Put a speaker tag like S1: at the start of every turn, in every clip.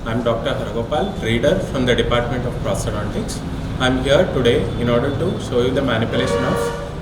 S1: I'm Dr. Haragopal, reader from the Department of Prosthodontics. I'm here today in order to show you the manipulation of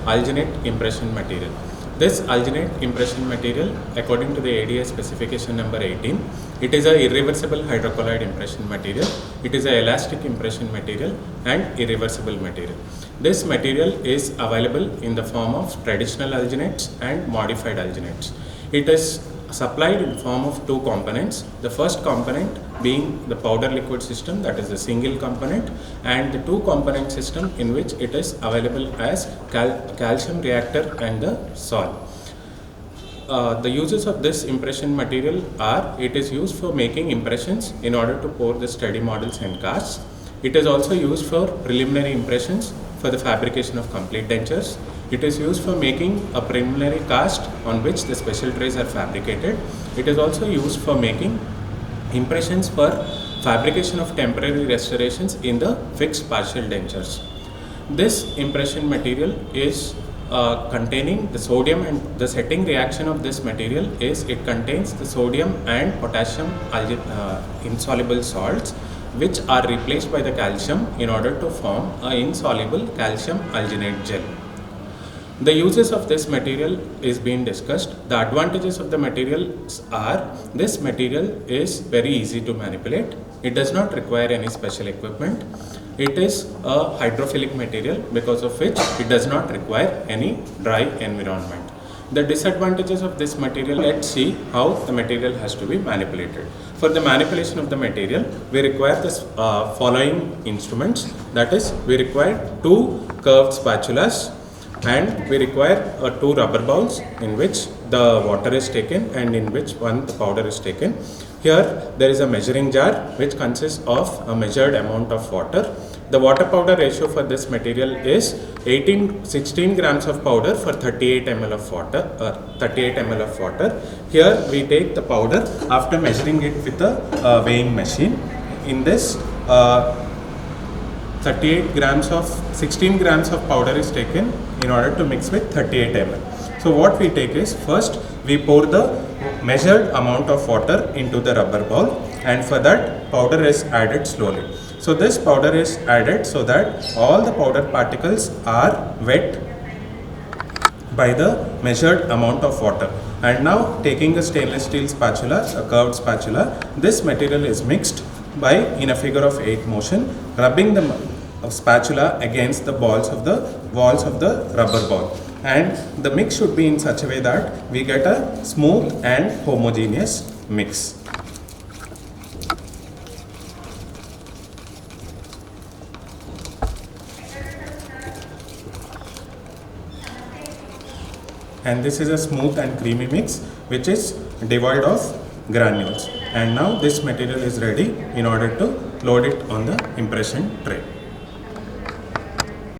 S1: alginate impression material. This alginate impression material, according to the ADA specification number 18, it is a irreversible hydrocolloid impression material. It is a elastic impression material and irreversible material. This material is available in the form of traditional alginates and modified alginates. It is supplied in form of two components. The first component being the powder liquid system, that is the single component, and the two component system in which it is available as calcium reactor and the sol. The uses of this impression material are, it is used for making impressions in order to pour the study models and casts. It is also used for preliminary impressions for the fabrication of complete dentures. It is used for making a preliminary cast on which the special trays are fabricated. It is also used for making impressions for fabrication of temporary restorations in the fixed partial dentures. This impression material is containing the sodium, and the setting reaction of this material is it contains the sodium and potassium insoluble salts, which are replaced by the calcium in order to form an insoluble calcium alginate gel. The uses of this material is being discussed. The advantages of the materials are, this material is very easy to manipulate. It does not require any special equipment. It is a hydrophilic material, because of which it does not require any dry environment. The disadvantages of this material, let's see how the material has to be manipulated. For the manipulation of the material, we require the following instruments. That is, we require two curved spatulas, and we require two rubber bowls in which the water is taken and in which the powder is taken. Here there is a measuring jar which consists of a measured amount of water. The water powder ratio for this material is 16 grams of powder for 38 ml of water. Here we take the powder after measuring it with a weighing machine. In this 16 grams of powder is taken in order to mix with 38 ml. So what we take is, first we pour the measured amount of water into the rubber bowl, and for that powder is added slowly. So this powder is added so that all the powder particles are wet by the measured amount of water. And now, taking a stainless steel spatula, a curved spatula, this material is mixed by, in a figure of 8 motion, rubbing the spatula against the walls of the rubber ball, and the mix should be in such a way that we get a smooth and homogeneous mix. And this is a smooth and creamy mix which is devoid of granules. And now this material is ready in order to load it on the impression tray.